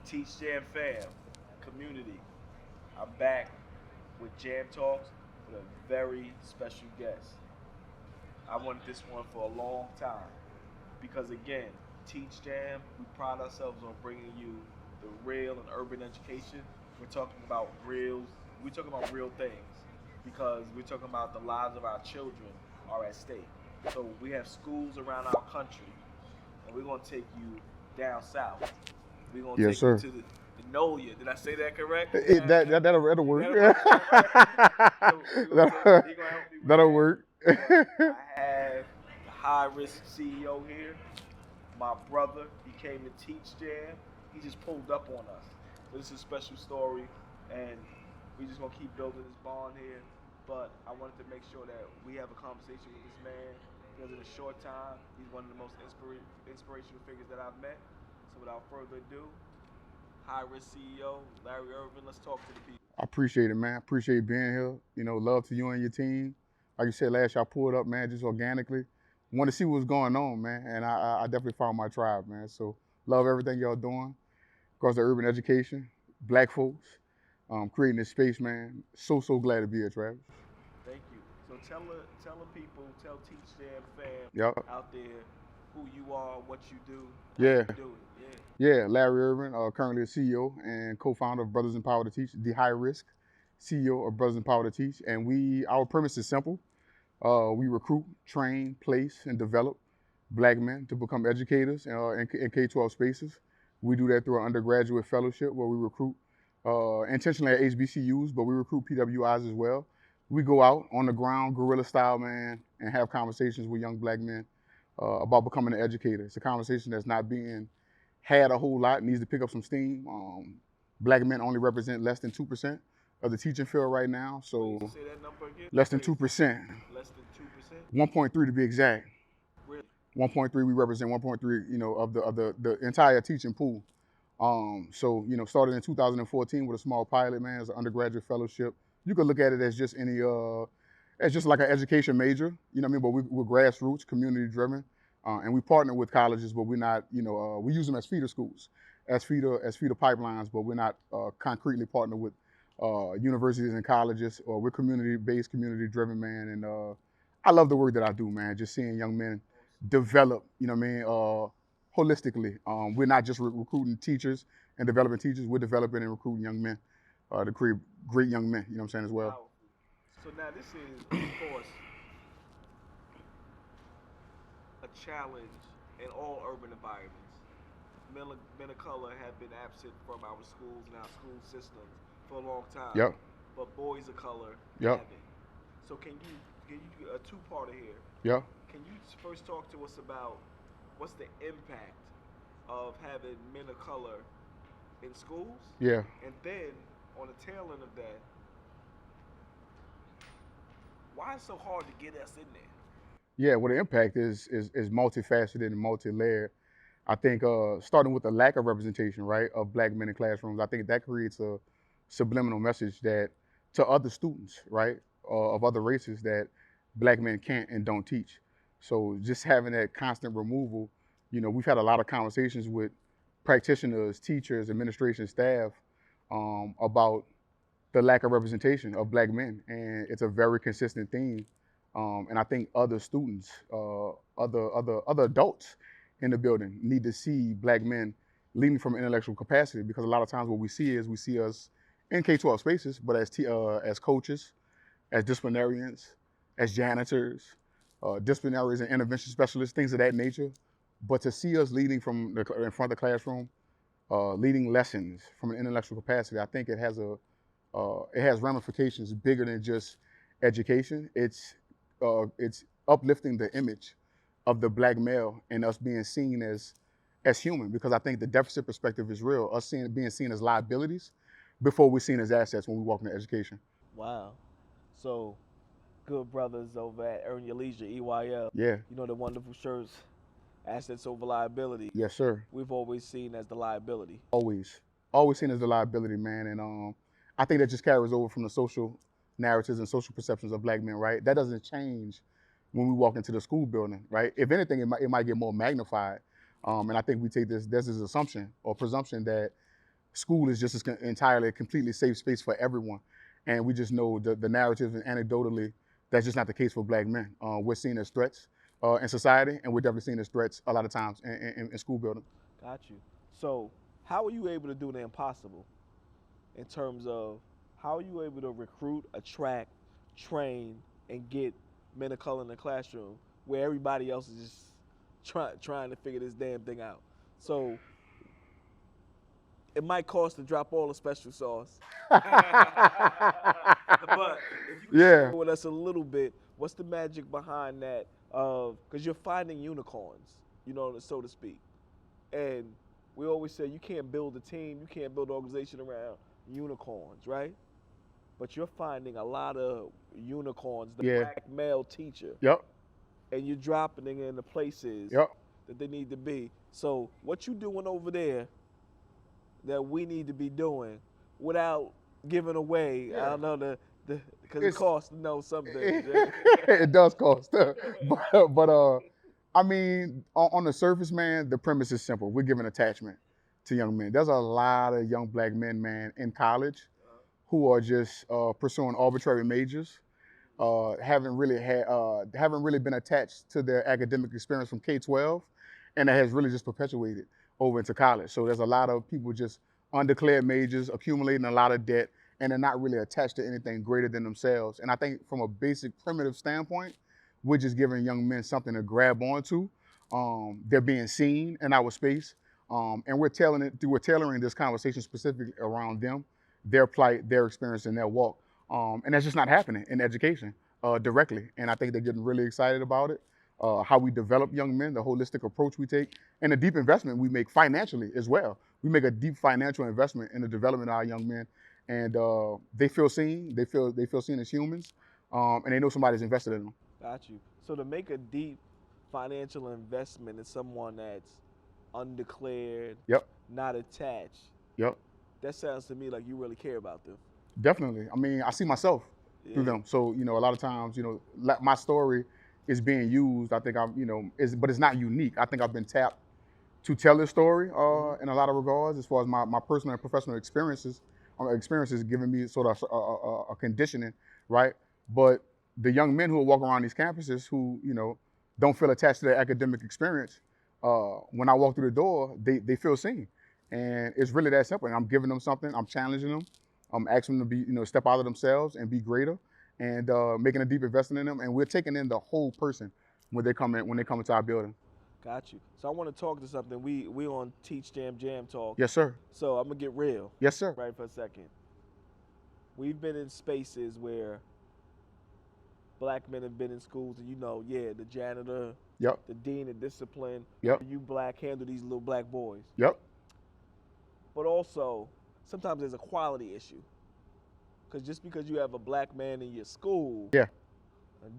Teach Jam fam, community. I'm back with Jam Talks with a very special guest. I wanted this one for a long time because, again, Teach Jam, we pride ourselves on bringing you the real and urban education. We're talking about we're talking about real things because we're talking about the lives of our children are at stake. So we have schools around our country, and we're gonna take you down south. We're gonna Yes, take you sir. to the Nolia. Did I say that correct? That'll work. That'll work. All right. So we're gonna take. that'll, He gonna help me with that'll that. work. But I have the high risk CEO here. My brother, he came to teach Jam. He just pulled up on us. So this is a special story, and we just gonna keep building this bond here. But I wanted to make sure that we have a conversation with this man because in a short time, he's one of the most inspirational figures that I've met. So without further ado, high risk CEO Larry Irvin. Let's talk to the people. I appreciate it, man. Appreciate being here. Love to you and your team. Like you said last year, I pulled up, man, just organically. Want to see what's going on, man. And I definitely found my tribe, man. So love everything y'all doing across the urban education, black folks, creating this space, man. So glad to be here, Travis. Thank you. So tell the people, tell Teach Jam fam Yep. out there who you are, what you do, how Yeah. you do it. Yeah. Yeah, Larry Irvin, currently a CEO and co-founder of Brothers in Power to Teach, the high risk CEO of Brothers in Power to Teach. And our premise is simple. We recruit, train, place, and develop black men to become educators in K-12 spaces. We do that through our undergraduate fellowship where we recruit intentionally at HBCUs, but we recruit PWIs as well. We go out on the ground, guerrilla style, man, and have conversations with young black men about becoming an educator. It's a conversation that's not being had a whole lot, needs to pick up some steam. Black men only represent less than 2% of the teaching field right now, so Please say that number again. less than 2%. Less than 2%. 1.3 to be exact. Really? 1.3, we represent 1.3, of the entire teaching pool. Started in 2014 with a small pilot, man, as an undergraduate fellowship. You could look at it as just as just like an education major, you know what I mean? But we're grassroots, community driven, and we partner with colleges, but we're not, we use them as feeder schools, as feeder pipelines, but we're not concretely partnered with universities and colleges. Or we're community-based, community-driven, man, and I love the work that I do, man. Just seeing young men develop, you know what I mean, holistically. We're not just recruiting teachers and developing teachers. We're developing and recruiting young men to create great young men. You know what I'm saying as well. Powerful. So now this is, of course, a challenge in all urban environments. Men of color have been absent from our schools and our school systems for a long time. Yep. But boys of color Yep. haven't. So can you a two-parter here? Yep. Can you first talk to us about what's the impact of having men of color in schools? Yeah. And then on the tail end of that, why it's so hard to get us in there? Yeah. Well, the impact is multifaceted and multi-layered. I think starting with the lack of representation, right, of black men in classrooms, I think that creates a subliminal message that to other students, right, of other races that black men can't and don't teach. So just having that constant removal, we've had a lot of conversations with practitioners, teachers, administration staff about the lack of representation of black men, and it's a very consistent theme. And I think other students, other adults in the building need to see black men leading from intellectual capacity, because a lot of times what we see us in K-12 spaces, but as coaches, as disciplinarians, as janitors, disciplinaries and intervention specialists, things of that nature. But to see us leading in front of the classroom, leading lessons from an intellectual capacity, I think it has ramifications bigger than just education. It's uplifting the image of the black male and us being seen as human, because I think the deficit perspective is real. Us being seen as liabilities before we're seen as assets when we walk into education. Wow. So, good brothers over at Earn Your Leisure, EYL. Yeah. You know the wonderful shirts, assets over liability. Yes, sir. We've always seen as the liability. Always seen as the liability, man. And I think that just carries over from the social narratives and social perceptions of black men, right? That doesn't change when we walk into the school building, right? If anything, it might get more magnified. And I think we take this assumption or presumption that school is just entirely a completely safe space for everyone. And we just know the narrative and anecdotally, that's just not the case for black men. We're seen as threats in society, and we're definitely seen as threats a lot of times in school building. Got you. So, how are you able to do the impossible in terms of how are you able to recruit, attract, train, and get men of color in the classroom where everybody else is just trying to figure this damn thing out? So, it might cost to drop all the special sauce. But if you can Yeah. share with us a little bit, what's the magic behind that? Because you're finding unicorns, you know, so to speak. And we always say you can't build a team, you can't build an organization around unicorns, right? But you're finding a lot of unicorns, the Yeah. black male teacher, Yep. and you're dropping it in the places Yep. that they need to be. So what you doing over there that we need to be doing without giving away, I don't know, because it costs to know something. It does cost. but I mean, on the surface, man, the premise is simple. We're giving attachment to young men. There's a lot of young black men, man, in college who are just pursuing arbitrary majors, haven't really been attached to their academic experience from K-12, and it has really just perpetuated over into college. So there's a lot of people just undeclared majors, accumulating a lot of debt, and they're not really attached to anything greater than themselves. And I think from a basic primitive standpoint, we're just giving young men something to grab onto. They're being seen in our space, and we're tailoring this conversation specifically around them, their plight, their experience, and their walk. And that's just not happening in education directly. And I think they're getting really excited about it. How we develop young men, the holistic approach we take, and the deep investment we make financially as well. We make a deep financial investment in the development of our young men, and they feel seen. They feel seen as humans, and they know somebody's invested in them. Got you. So to make a deep financial investment in someone that's undeclared, Yep. not attached, Yep. that sounds to me like you really care about them. Definitely. I mean, I see myself through them. So, a lot of times, my story is being used. I think but it's not unique. I think I've been tapped to tell this story in a lot of regards, as far as my personal and professional experiences giving me sort of a conditioning, right? But the young men who walk around these campuses who, don't feel attached to their academic experience, when I walk through the door, they feel seen. And it's really that simple. And I'm giving them something, I'm challenging them, I'm asking them to be, step out of themselves and be greater, and making a deep investment in them. And we're taking in the whole person when they come into our building. Got you. So I want to talk to something. We on Teach Jam Talk. Yes, sir. So I'm gonna get real. Yes, sir. Right for a second. We've been in spaces where black men have been in schools, and the janitor, Yep. the dean of discipline, Yep. you black handle these little black boys. Yep. But also, sometimes there's a quality issue. Because just because you have a black man in your school, Yeah.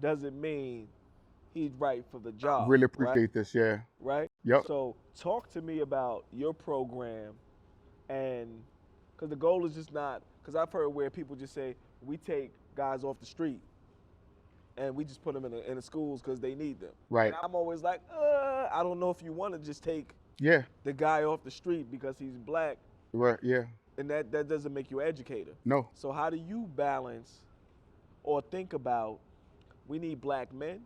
doesn't mean he's right for the job. Really appreciate this, yeah. Right? Yep. So talk to me about your program, and because the goal is just not, because I've heard where people just say, we take guys off the street and we just put them in the schools because they need them. Right. And I'm always like, I don't know if you want to just take the guy off the street because he's black. Right, yeah. And that doesn't make you an educator. No. So how do you balance or think about, we need black men,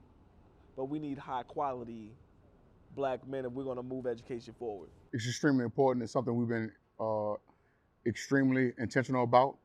but we need high quality black men if we're going to move education forward? It's extremely important. It's something we've been extremely intentional about.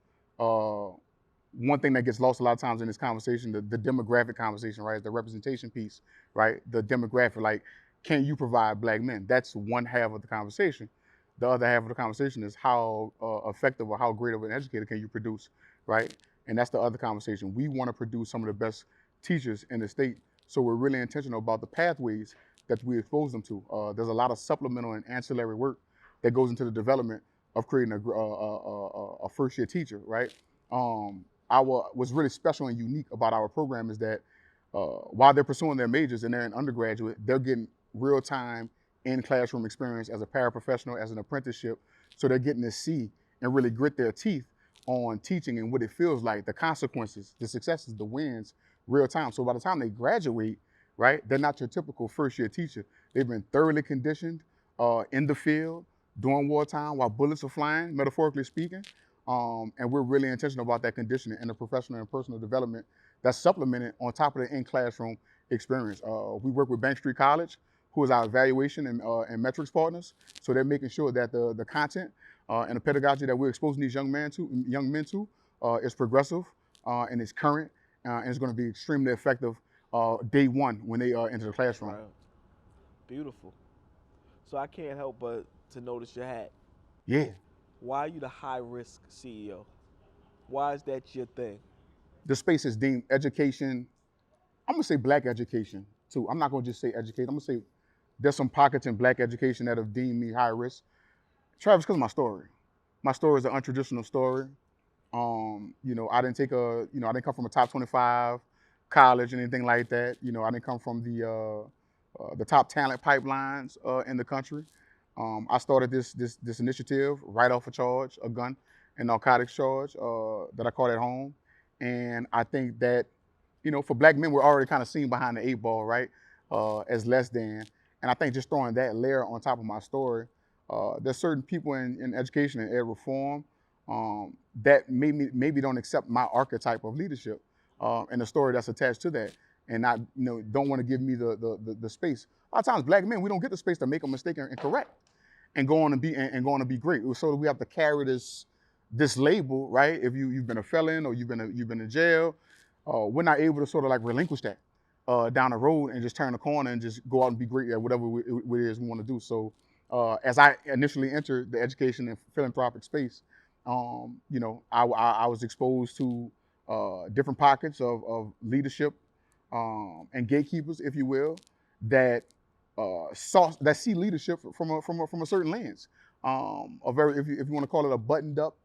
One thing that gets lost a lot of times in this conversation, the demographic conversation, right, is the representation piece, right? The demographic, like, can you provide black men? That's one half of the conversation. The other half of the conversation is how effective or how great of an educator can you produce, right? And that's the other conversation. We want to produce some of the best teachers in the state, so we're really intentional about the pathways that we expose them to. There's a lot of supplemental and ancillary work that goes into the development of creating a first-year teacher, right? What's really special and unique about our program is that while they're pursuing their majors and they're an undergraduate, they're getting real-time in-classroom experience as a paraprofessional, as an apprenticeship. So they're getting to see and really grit their teeth on teaching and what it feels like, the consequences, the successes, the wins, real time. So by the time they graduate, right, they're not your typical first-year teacher. They've been thoroughly conditioned in the field, during wartime while bullets are flying, metaphorically speaking. And we're really intentional about that conditioning and the professional and personal development that's supplemented on top of the in-classroom experience. We work with Bank Street College, who is our evaluation and metrics partners. So they're making sure that the content and the pedagogy that we're exposing these young men to is progressive and is current and is going to be extremely effective day one when they enter the classroom. Right. Beautiful. So I can't help but to notice your hat. Yeah. Why are you the high risk CEO? Why is that your thing? The space is deemed education. I'm gonna say black education too. I'm not gonna just say education. I'm gonna say there's some pockets in black education that have deemed me high risk. Travis, because of my story. My story is an untraditional story. I didn't I didn't come from a top 25 college and anything like that. I didn't come from the top talent pipelines in the country. I started this initiative right off a charge, a gun and narcotics charge that I caught at home. And I think that, for black men, we're already kind of seen behind the eight ball, right? As less than. And I think just throwing that layer on top of my story, there's certain people in education and ed reform that maybe don't accept my archetype of leadership and the story that's attached to that, and not don't want to give me the space. A lot of times, black men, we don't get the space to make a mistake and correct and go on to be great. So we have to carry this label, right? If you've been a felon or you've been in jail, we're not able to sort of like relinquish that down the road and just turn the corner and just go out and be great at whatever it is we want to do. So as I initially entered the education and philanthropic space, I was exposed to different pockets of leadership and gatekeepers, if you will, that see leadership from a certain lens, a very, if you want to call it, a buttoned up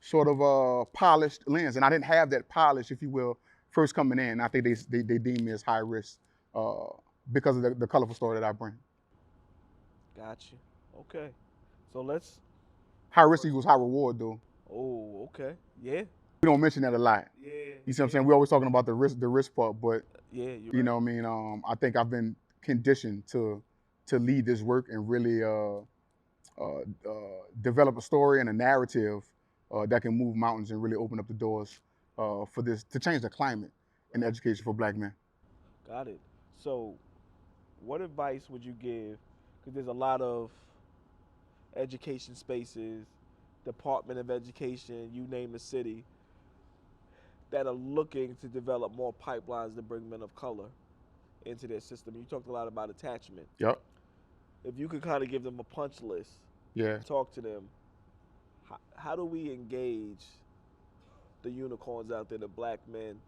sort of polished lens. And I didn't have that polish, if you will, first coming in. I think they deem me as high risk because of the colorful story that I bring. Gotcha. Okay. So let's. High risk equals high reward, though. Oh, okay. Yeah. We don't mention that a lot. Yeah. You see what I'm saying? We're always talking about the risk part, but Yeah. you know what I mean? I think I've been conditioned to lead this work and really develop a story and a narrative that can move mountains and really open up the doors for this, to change the climate in education for black men. Got it. So, what advice would you give? Because there's a lot of education spaces, Department of Education, you name the city, that are looking to develop more pipelines to bring men of color into their system. You talked a lot about attachment. Yep. If you could kind of give them a punch list, Yeah. talk to them, how do we engage the unicorns out there, the black men?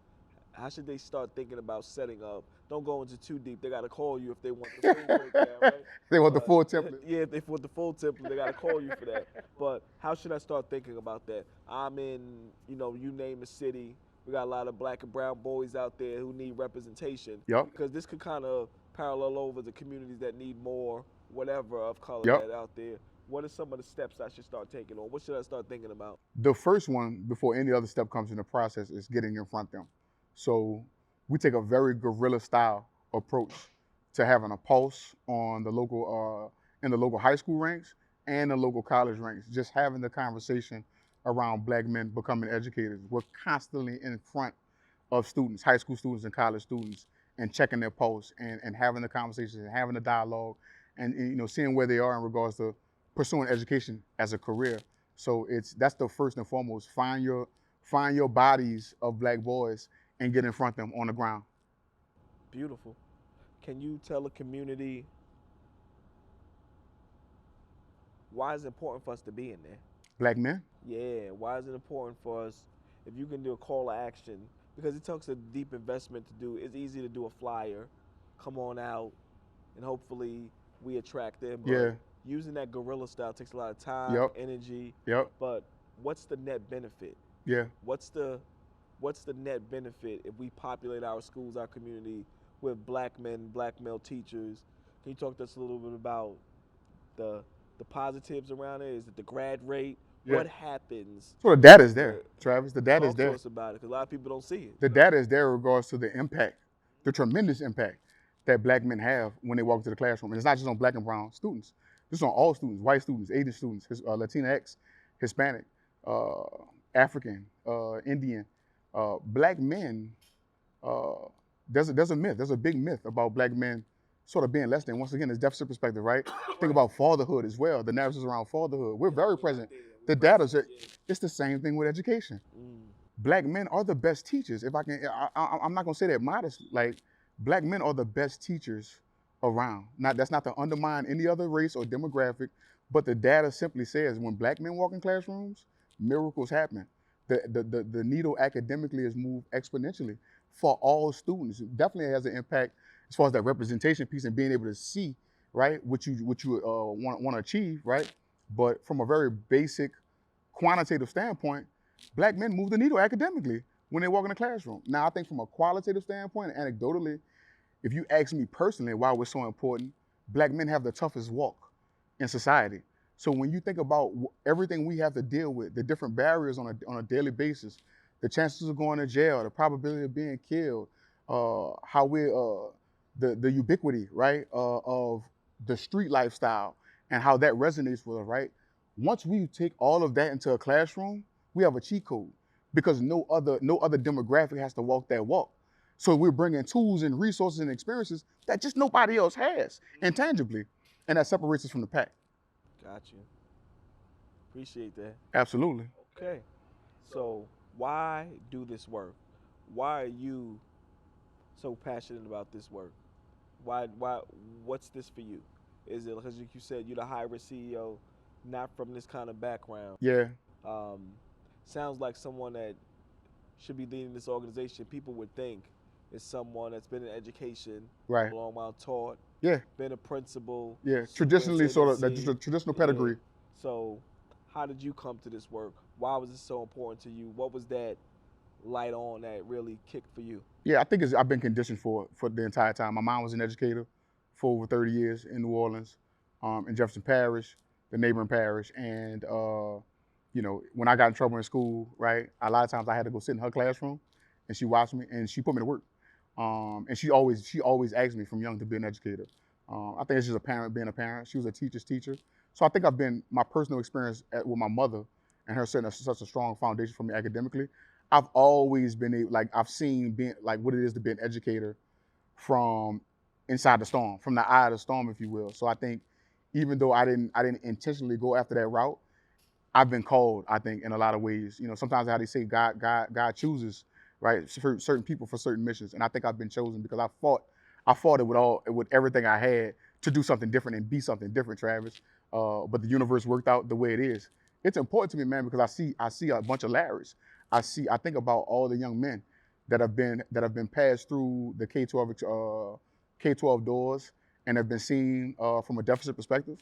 How should they start thinking about setting up? Don't go into too deep. They got to call you if they want the full breakdown, right? They want the full template. Yeah, if they want the full template, they got to call you for that. But how should I start thinking about that? I'm in, you name the city. We got a lot of black and brown boys out there who need representation. Yep. Because this could kind of parallel over the communities that need more, whatever, of color Yep. that out there. What are some of the steps I should start taking, or what should I start thinking about? The first one, before any other step comes in the process, is getting in front of them. So we take a very guerrilla style approach to having a pulse on the local, in the local high school ranks and the local college ranks. Just having the conversation around black men becoming educators. We're constantly in front of students, high school students and college students, and checking their pulse and having the conversations and having the dialogue and seeing where they are in regards to pursuing education as a career. So that's the first and foremost. Find your bodies of black boys and get in front of them on the ground. Beautiful. Can you tell a community why it's important for us to be in there? Black men? Yeah, why is it important for us, if you can do a call to action, because it takes a deep investment to do. It's easy to do a flyer, come on out, and hopefully we attract them. But Yeah. using that guerrilla style takes a lot of time, Yep. energy. Yep. But what's the net benefit? Yeah. What's the net benefit if we populate our schools, our community with black men, black male teachers? Can you talk to us a little bit about the positives around it? Is it the grad rate? Yeah. What happens? So the data is there, Travis. The data is Talk to there. us about it, because a lot of people don't see it. The data is there in regards to the impact, the tremendous impact that black men have when they walk into the classroom. And it's not just on black and brown students. This is on all students, white students, Asian students, Latinx, Hispanic, uh, African, Indian, black men. Uh, there's a myth. There's a big myth about black men sort of being less than. Once again, it's deficit perspective, right? Think about fatherhood as well. The narratives around fatherhood. We're very present. The data's it's the same thing with education. Black men are the best teachers. If I can, I'm not gonna say that modest. Like, black men are the best teachers around. Not that's not to undermine any other race or demographic, but the data simply says when black men walk in classrooms, miracles happen. The needle academically is moved exponentially for all students. It definitely has an impact as far as that representation piece and being able to see, right, what you want to achieve, right? But from a very basic quantitative standpoint, black men move the needle academically when they walk in the classroom. Now, I think from a qualitative standpoint, anecdotally, if you ask me personally why it's so important, black men have the toughest walk in society. So when you think about everything we have to deal with, the different barriers on a daily basis, the chances of going to jail, the probability of being killed, how we the ubiquity, right, of the street lifestyle and how that resonates with us, right? Once we take all of that into a classroom, we have a cheat code because no other demographic has to walk that walk. So we're bringing tools and resources and experiences that just nobody else has intangibly, and that separates us from the pack. Got you. Appreciate that. Absolutely. Okay. So why do this work? Why are you so passionate about this work? Why what's this for you? Is it because like you said you're the high-risk CEO, not from this kind of background? Yeah. Um, sounds like someone that should be leading this organization. People would think is someone that's been in education, Right. a long while taught, Yeah. been a principal. Yeah. Traditionally, sort of that superintendent. traditional pedigree. Yeah. So, how did you come to this work? Why was it so important to you? What was that light on that really kicked for you? Yeah, I think I've been conditioned for the entire time. My mom was an educator for over 30 years in New Orleans, in Jefferson Parish, the neighboring parish, and when I got in trouble in school, right, a lot of times I had to go sit in her classroom, and she watched me and she put me to work. And she always asked me from young to be an educator. I think it's just a parent being a parent. She was a teacher's teacher, so I think my personal experience with my mother and her setting such a strong foundation for me academically. I've always been I've seen being like what it is to be an educator from inside the storm, from the eye of the storm, if you will. So I think even though I didn't intentionally go after that route, I've been called, I think, in a lot of ways. Sometimes how they say God chooses, right, certain people for certain missions, and I think I've been chosen because I fought it with everything I had to do something different and be something different, Travis. But the universe worked out the way it is. It's important to me, man, because I see a bunch of Larrys. I think about all the young men that have been passed through the K-12 doors and have been seen from a deficit perspective,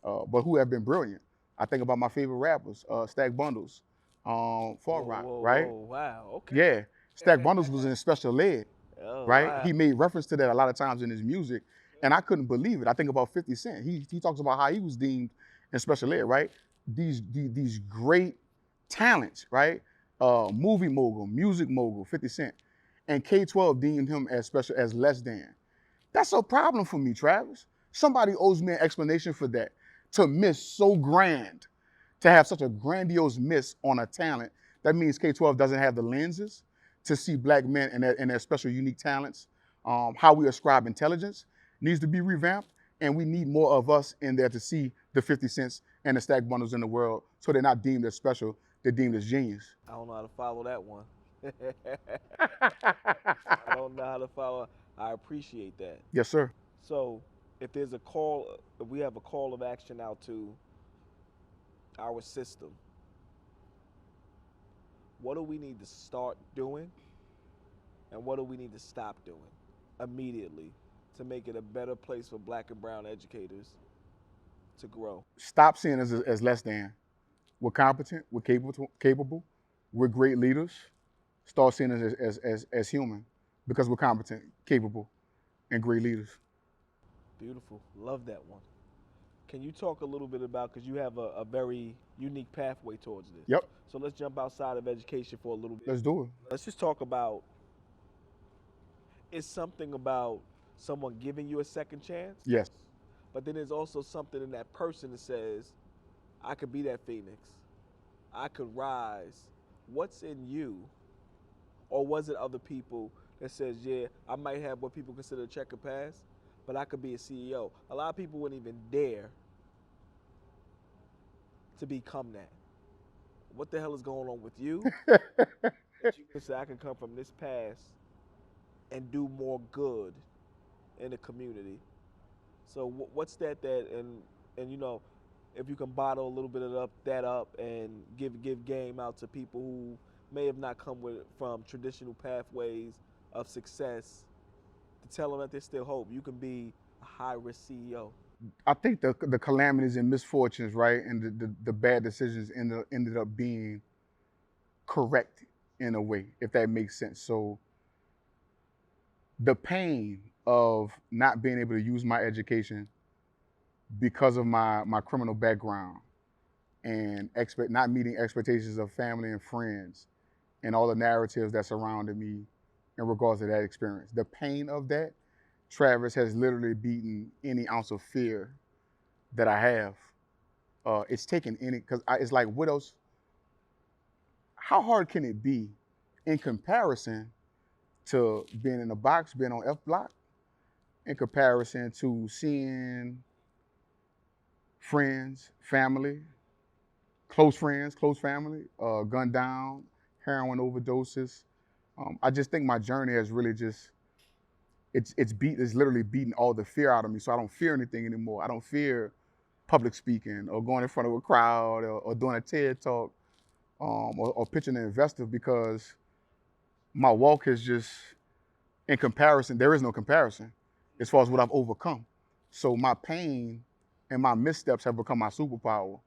but who have been brilliant. I think about my favorite rappers, Stack Bundles, Fort Rock, right? Whoa, wow, okay. Yeah, Stack Bundles was in special ed, Oh, right? wow. He made reference to that a lot of times in his music, and I couldn't believe it. I think about 50 Cent. He talks about how he was deemed in special ed, right? These great talents, right? Movie mogul, music mogul, 50 Cent, and K-12 deemed him as less than. That's a problem for me, Travis. Somebody owes me an explanation for that. To miss so grand, to have such a grandiose miss on a talent, that means K-12 doesn't have the lenses to see black men and their special, unique talents. How we ascribe intelligence needs to be revamped, and we need more of us in there to see the 50 Cents and the Stack Bundles in the world, so they're not deemed as special, they're deemed as genius. I don't know how to follow that one. I don't know how to follow. I appreciate that. Yes, sir. So, if we have a call of action out to our system, what do we need to start doing and what do we need to stop doing immediately to make it a better place for black and brown educators to grow? Stop seeing us as less than. We're competent, we're capable, we're great leaders. Start seeing us as human because we're competent, capable, and great leaders. Beautiful. Love that one. Can you talk a little bit about, because you have a very unique pathway towards this. Yep. So let's jump outside of education for a little bit. Let's do it. Let's just talk about, is something about someone giving you a second chance? Yes. But then there's also something in that person that says, I could be that phoenix. I could rise. What's in you? Or was it other people that says, yeah, I might have what people consider a checkered past, but I could be a CEO. A lot of people wouldn't even dare to become that. What the hell is going on with you? That you can say I can come from this past and do more good in the community. So what's that and you know, if you can bottle a little bit of that up and give game out to people who may have not come from traditional pathways of success, to tell them that there's still hope. You can be a high risk CEO. I think the calamities and misfortunes, right, and the bad decisions ended up being correct in a way, if that makes sense. So the pain of not being able to use my education because of my criminal background and not meeting expectations of family and friends and all the narratives that surrounded me in regards to that experience. The pain of that, Travis, has literally beaten any ounce of fear that I have. It's taken any, because it's like, what else? How hard can it be in comparison to being in a box, being on F Block, in comparison to seeing friends, family, close friends, close family, gunned down, heroin overdoses. I just think my journey has really just, it's literally beaten all the fear out of me. So I don't fear anything anymore. I don't fear public speaking or going in front of a crowd or doing a TED talk or pitching an investor, because my walk is just, in comparison, there is no comparison as far as what I've overcome. So my pain and my missteps have become my superpower.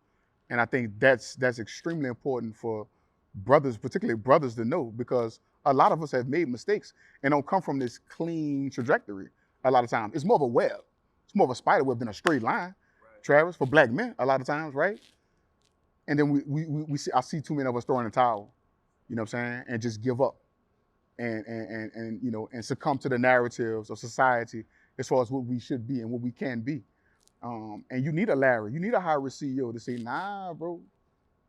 And I think that's extremely important for brothers, particularly brothers, to know, because a lot of us have made mistakes and don't come from this clean trajectory a lot of times. It's more of a web. It's more of a spider web than a straight line, right, Travis, for black men a lot of times, right? And then I see too many of us throwing the towel, you know what I'm saying, and just give up and you know, and succumb to the narratives of society as far as what we should be and what we can be. And you need a Larry, you need a high-risk CEO to say, nah, bro,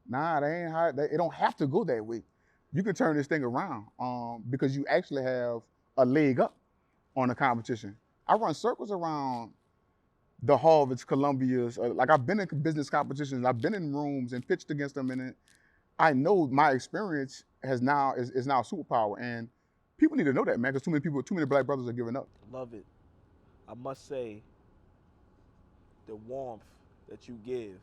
nah, they ain't high, it don't have to go that way. You can turn this thing around because you actually have a leg up on the competition. I run circles around the Harvards, Columbias. Like, I've been in business competitions, I've been in rooms and pitched against them, and I know my experience is now a superpower. And people need to know that, man, because too many black brothers are giving up. Love it. I must say, the warmth that you give,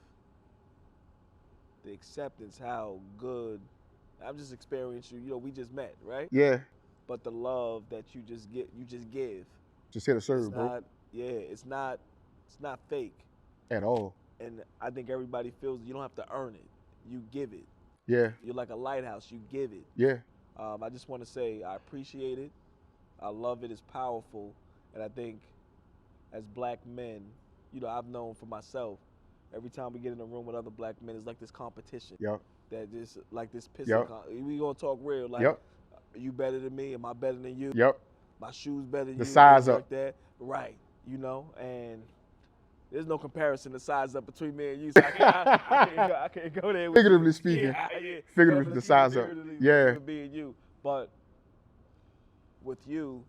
the acceptance, how good. I've just experienced you. You know, we just met, right? Yeah. But the love that you just give. Just here to serve, bro. It's not fake at all. And I think everybody feels you don't have to earn it. You give it. Yeah. You're like a lighthouse. You give it. Yeah. I just want to say I appreciate it. I love it. It's powerful. And I think as black men, you know, I've known for myself, every time we get in a room with other black men, it's like this competition. Yep. That just like this pissing. Yep. We gonna talk real. Like, yep. Are you better than me? Am I better than you? Yep. My shoes better than you? The size up. Like that. Right. You know, and there's no comparison to size up between me and you. So I can't go there. Figuratively speaking. Figuratively, the size up. Yeah. Being you, but with you,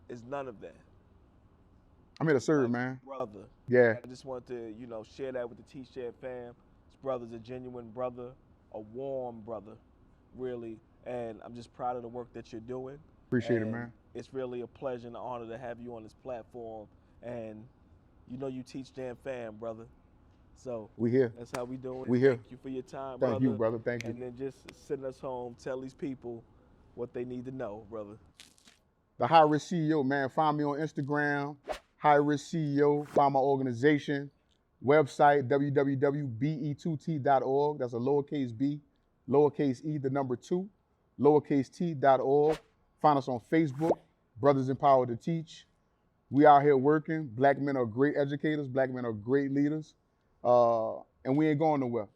is none of that. I'm here to serve, man. Brother. Yeah. I just want to, you know, share that with the T-Shed fam. This brother's a genuine brother, a warm brother, really. And I'm just proud of the work that you're doing. Appreciate it, man. It's really a pleasure and an honor to have you on this platform. And you know you teach Jam fam, brother. So we here. That's how we doing. We here. Thank you for your time, brother. Thank you, brother. Thank you. And then just send us home. Tell these people what they need to know, brother. The High Risk CEO, man. Find me on Instagram, High Risk CEO. Find my organization, website, www.be2t.org. That's a lowercase b, lowercase e, the number 2, lowercase t.org. Find us on Facebook, Brothers Empowered to Teach. We out here working. Black men are great educators. Black men are great leaders. And we ain't going nowhere.